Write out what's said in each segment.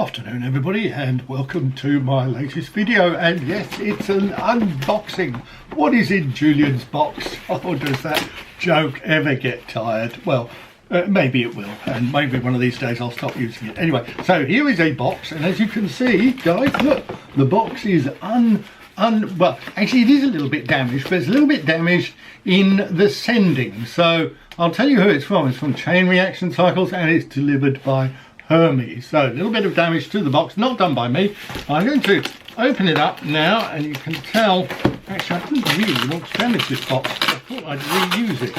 Afternoon everybody, and welcome to my latest video. And yes, it's an unboxing. What is in Julian's box? Oh, does that joke ever get tired? Well, maybe it will, and maybe one of these days I'll stop using it. Anyway, so here is a box, and as you can see, guys, look, the box is well, actually it is a little bit damaged, but it's a little bit damaged in the sending. So I'll tell you who it's from. It's from Chain Reaction Cycles, and it's delivered by Hermes. So a little bit of damage to the box, not done by me. I'm going to open it up now, and you can tell, actually I didn't really want to damage this box. I thought I'd reuse it,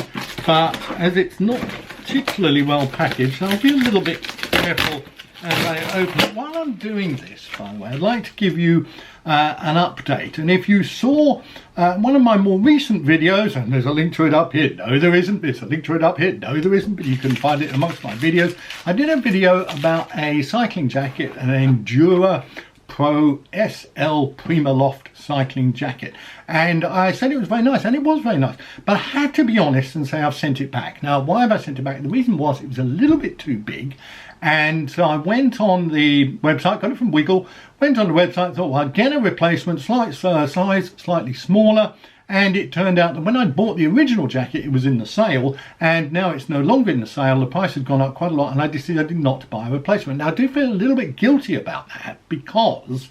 but as it's not particularly well packaged, I'll be a little bit careful as I open it. While I'm doing this, by the way, I'd like to give you an update. And if you saw one of my more recent videos, and there's a link to it up here, no there isn't, there's a link to it up here, no there isn't, but you can find it amongst my videos. I did a video about a cycling jacket, an Endura Pro SL Prima Loft cycling jacket, and I said it was very nice, and it was very nice, but I had to be honest and say I've sent it back. Now, why have I sent it back? The reason was it was a little bit too big, and so I went on the website, got it from Wiggle, went on the website, thought, well, I'd get a replacement, size slightly smaller, and it turned out that when I bought the original jacket, it was in the sale, and now it's no longer in the sale. The price had gone up quite a lot, and I decided not to buy a replacement. Now, I do feel a little bit guilty about that, because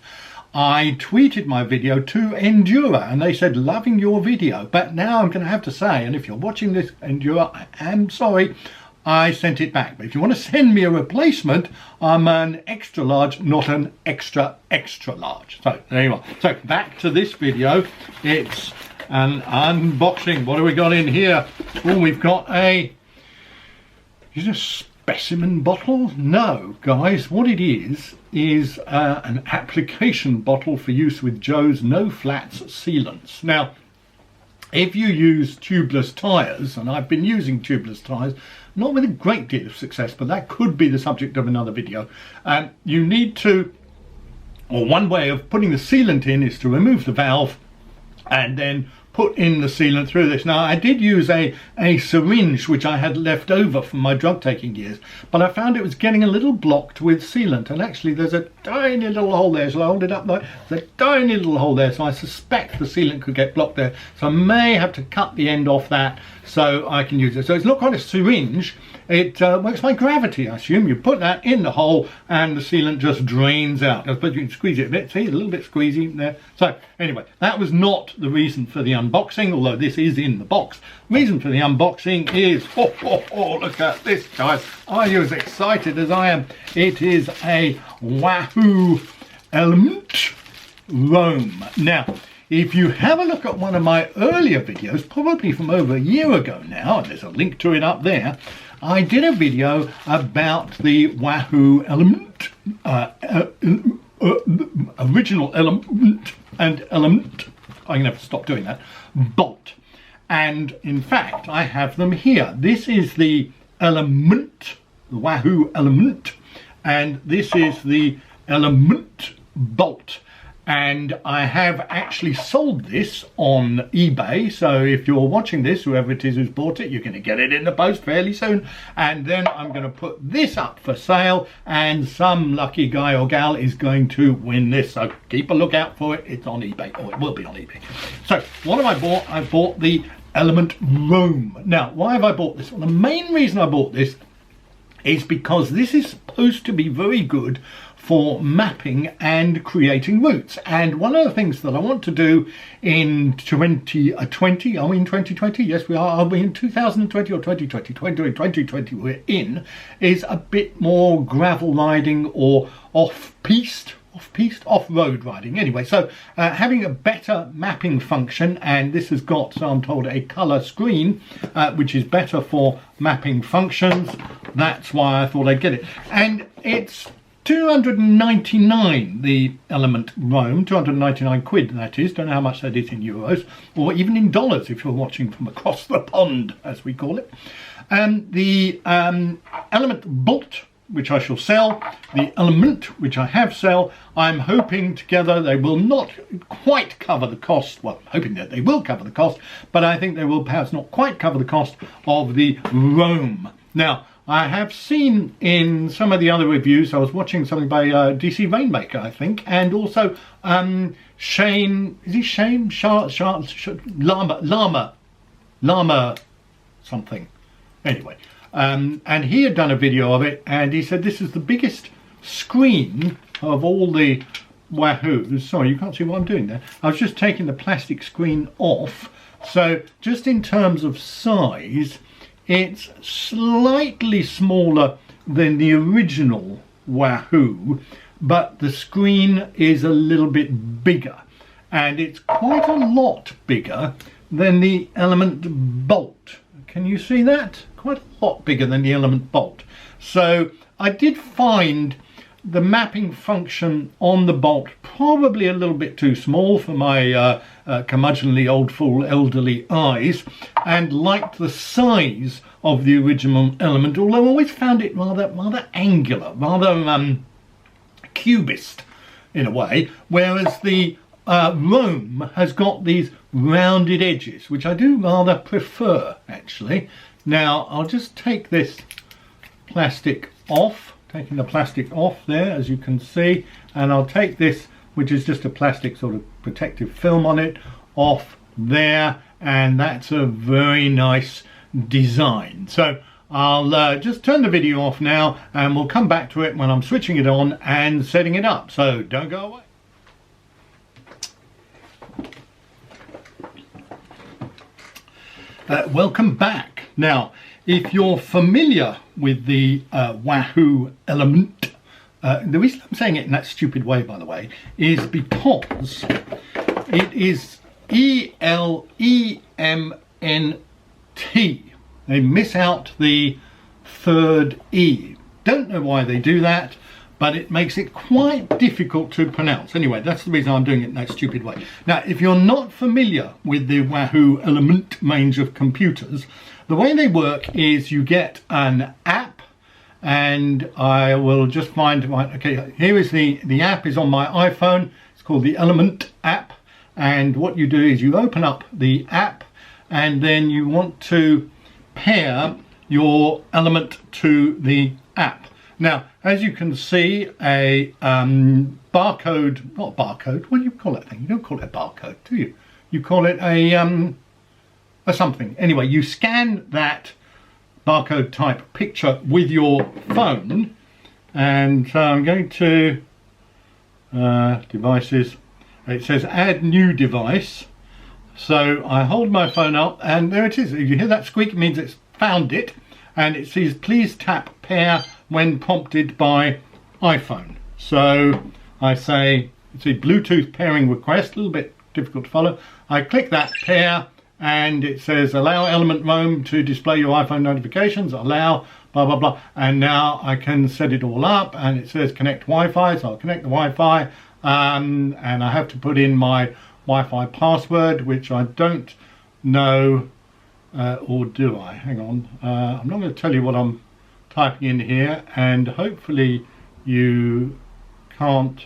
I tweeted my video to Endura, and they said, loving your video. But now I'm going to have to say, and if you're watching this, Endura, I am sorry, I sent it back. But if you want to send me a replacement, I'm an extra large, not an extra large. So there you are. So back to this video. It's an unboxing. What do we got in here? Oh, we've got is it a specimen bottle? No, guys, what it is an application bottle for use with Joe's no flats sealants. Now, if you use tubeless tyres, and I've been using tubeless tyres, not with a great deal of success, but that could be the subject of another video, you need to, or one way of putting the sealant in is to remove the valve and then put in the sealant through this. Now, I did use a syringe which I had left over from my drug taking years, but I found it was getting a little blocked with sealant, and actually there's a tiny little hole there, so I hold it up like there's a tiny little hole there, so I suspect the sealant could get blocked there, so I may have to cut the end off that so I can use it. So it's not quite a syringe, it works by gravity, I assume. You put that in the hole and the sealant just drains out. I suppose you can squeeze it a bit, see, a little bit squeezy there. So anyway, that was not the reason for the unboxing, although this is in the box. Reason for the unboxing is, look at this, guys. Are you as excited as I am? It is a Wahoo Elemnt Roam. Now, if you have a look at one of my earlier videos, probably from over a year ago now, and there's a link to it up there, I did a video about the Wahoo Elemnt, original Elemnt and Elemnt, I'm going to have to stop doing that, bolt. And in fact, I have them here. This is the Elemnt, the Wahoo Elemnt, and this is the Elemnt bolt. And I have actually sold this on eBay, so if you're watching this, whoever it is who's bought it, you're going to get it in the post fairly soon. And then I'm going to put this up for sale, and some lucky guy or gal is going to win this, so keep a lookout for it. It's on eBay, or it will be on eBay. So what have I bought? I bought the Elemnt Roam. Now, why have I bought this? Well, the main reason I bought this is because this is supposed to be very good for mapping and creating routes. And one of the things that I want to do in 2020, are we in 2020? Yes, we are. Are we in 2020 or 2020? 2020 we're in, is a bit more gravel riding or off-road riding. Anyway, so having a better mapping function, and this has got, so I'm told, a colour screen, which is better for mapping functions. That's why I thought I'd get it. And it's 299, the Elemnt Roam, 299 quid that is. Don't know how much that is in euros, or even in dollars if you're watching from across the pond, as we call it. And the Elemnt bolt, which I shall sell, the Elemnt, which I have sell, I'm hoping together they will not quite cover the cost, well, I'm hoping that they will cover the cost, but I think they will perhaps not quite cover the cost of the Roam. Now, I have seen in some of the other reviews, I was watching something by DC Rainmaker, I think, and also Shane, is he Shane? Llama something. Anyway, and he had done a video of it, and he said this is the biggest screen of all the Wahoos. Sorry, you can't see what I'm doing there. I was just taking the plastic screen off. So just in terms of size, it's slightly smaller than the original Wahoo, but the screen is a little bit bigger, and it's quite a lot bigger than the Elemnt Bolt. Can you see that? Quite a lot bigger than the Elemnt Bolt. So I did find the mapping function on the Bolt probably a little bit too small for my curmudgeonly old fool elderly eyes, and liked the size of the original Elemnt, although I always found it rather angular, rather cubist in a way, whereas the Roam has got these rounded edges, which I do rather prefer actually. Now I'll just take this plastic off, taking the plastic off there, as you can see, and I'll take this, which is just a plastic sort of protective film on it, off there, and that's a very nice design. So I'll just turn the video off now, and we'll come back to it when I'm switching it on and setting it up, so don't go away. Welcome back. Now, if you're familiar with the Wahoo Elemnt, the reason I'm saying it in that stupid way, by the way, is because it is E-L-E-M-N-T. They miss out the third E. Don't know why they do that, but it makes it quite difficult to pronounce. Anyway, that's the reason I'm doing it in that stupid way. Now, if you're not familiar with the Wahoo Elemnt range of computers, the way they work is you get an app, and I will just find, right, okay, here is the app is on my iPhone. It's called the Elemnt app, and what you do is you open up the app, and then you want to pair your Elemnt to the app. Now, as you can see, a barcode, not barcode, what do you call that thing? You don't call it a barcode, do you? You call it a something. Anyway, you scan that barcode type picture with your phone, and so I'm going to devices. It says add new device. So I hold my phone up, and there it is. If you hear that squeak, it means it's found it, and it says please tap pair when prompted by iPhone. So I say, it's a Bluetooth pairing request, a little bit difficult to follow. I click that pair, and it says allow Elemnt Roam to display your iPhone notifications, allow blah blah blah, and now I can set it all up, and it says connect Wi-Fi, so I'll connect the Wi-Fi, and I have to put in my Wi-Fi password, which I don't know, or do I? Hang on, I'm not going to tell you what I'm typing in here, and hopefully you can't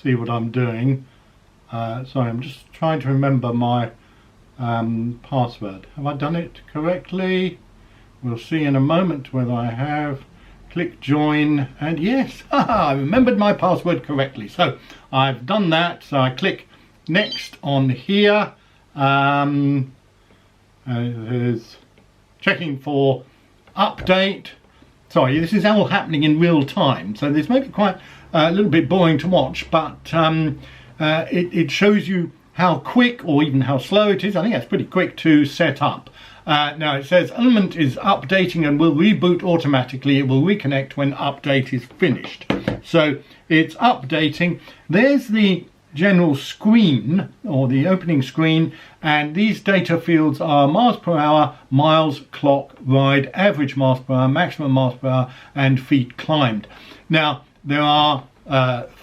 see what I'm doing. Sorry, I'm just trying to remember my password. Have I done it correctly? We'll see in a moment whether I have. Click join, and yes, I remembered my password correctly. So I've done that, so I click next on here. There's checking for update. Sorry, this is all happening in real time, so this may be quite a little bit boring to watch, but it shows you how quick or even how slow it is. I think that's pretty quick to set up. Now it says Elemnt is updating and will reboot automatically. It will reconnect when update is finished. So it's updating. There's the general screen, or the opening screen, and these data fields are miles per hour, miles, clock, ride, average miles per hour, maximum miles per hour, and feet climbed. Now there are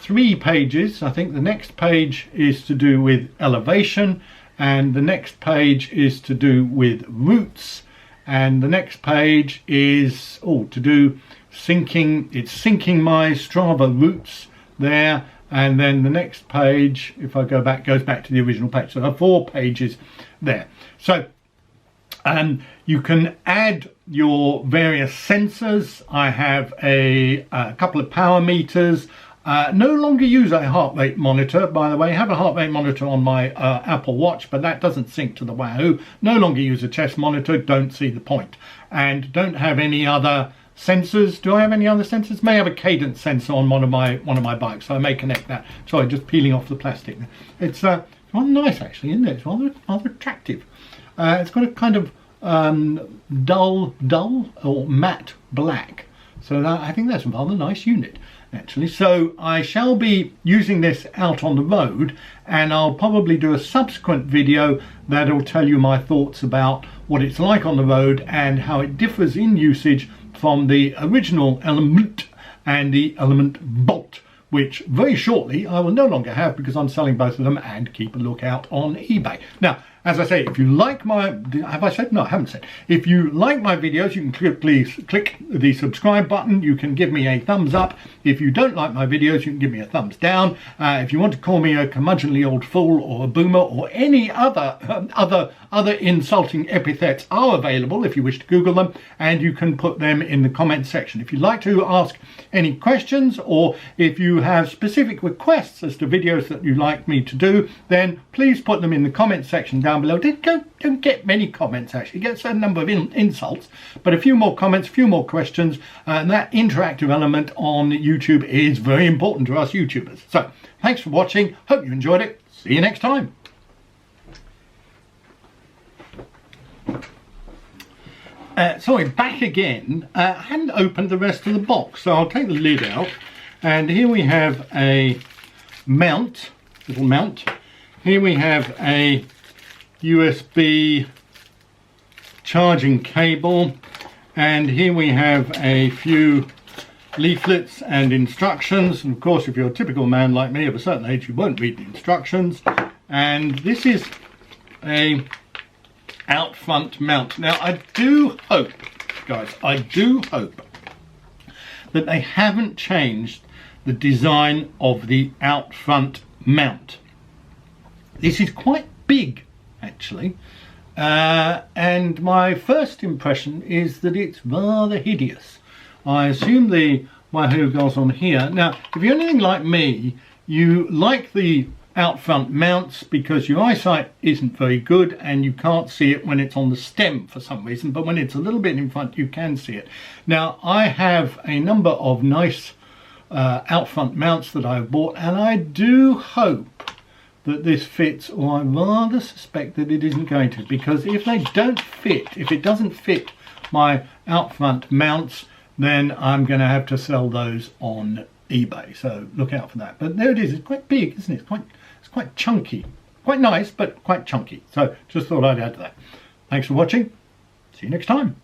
3 pages. I think the next page is to do with elevation, and the next page is to do with routes, and the next page is to do syncing. It's syncing my Strava routes there, and then the next page, if I go back, goes back to the original page. So there are 4 pages there. So you can add your various sensors. I have a couple of power meters. No longer use a heart rate monitor, by the way. I have a heart rate monitor on my Apple Watch, but that doesn't sync to the Wahoo. No longer use a chest monitor, don't see the point. And don't have any other sensors. Do I have any other sensors? May have a cadence sensor on one of my bikes, so I may connect that. Sorry, just peeling off the plastic. It's rather nice actually, isn't it? It's rather attractive. It's got a kind of dull or matte black, so I think that's a rather nice unit actually. So I shall be using this out on the road, and I'll probably do a subsequent video that'll tell you my thoughts about what it's like on the road and how it differs in usage from the original Elemnt and the Elemnt Bolt, which very shortly I will no longer have because I'm selling both of them, and keep a lookout on eBay. Now, as I say, if you like my, have I said? No, I haven't said. If you like my videos, you can please click the subscribe button. You can give me a thumbs up. If you don't like my videos, you can give me a thumbs down. If you want to call me a curmudgeonly old fool or a boomer or any other insulting epithets are available if you wish to Google them, and you can put them in the comment section. If you'd like to ask any questions, or if you have specific requests as to videos that you'd like me to do, then please put them in the comment section down below. Don't get many comments actually, get a certain number of insults, but a few more comments, a few more questions, and that interactive element on YouTube is very important to us YouTubers. So thanks for watching, hope you enjoyed it, see you next time. Sorry, back again. I hadn't opened the rest of the box, so I'll take the lid out, and here we have a mount, little mount. Here we have a USB charging cable, and here we have a few leaflets and instructions, and of course if you're a typical man like me of a certain age, you won't read the instructions. And this is a out front mount. Now I do hope, guys, I do hope that they haven't changed the design of the out front mount. This is quite big actually, and my first impression is that it's rather hideous. I assume the Wahoo goes on here. Now if you're anything like me, you like the out front mounts because your eyesight isn't very good and you can't see it when it's on the stem for some reason, but when it's a little bit in front you can see it. Now I have a number of nice out front mounts that I've bought, and I do hope that this fits, or I rather suspect that it isn't going to, because if they don't fit, if it doesn't fit my out front mounts, then I'm going to have to sell those on eBay, so look out for that. But there it is. It's quite big, isn't it? It's quite chunky, quite nice, but quite chunky. So just thought I'd add to that. Thanks for watching, see you next time.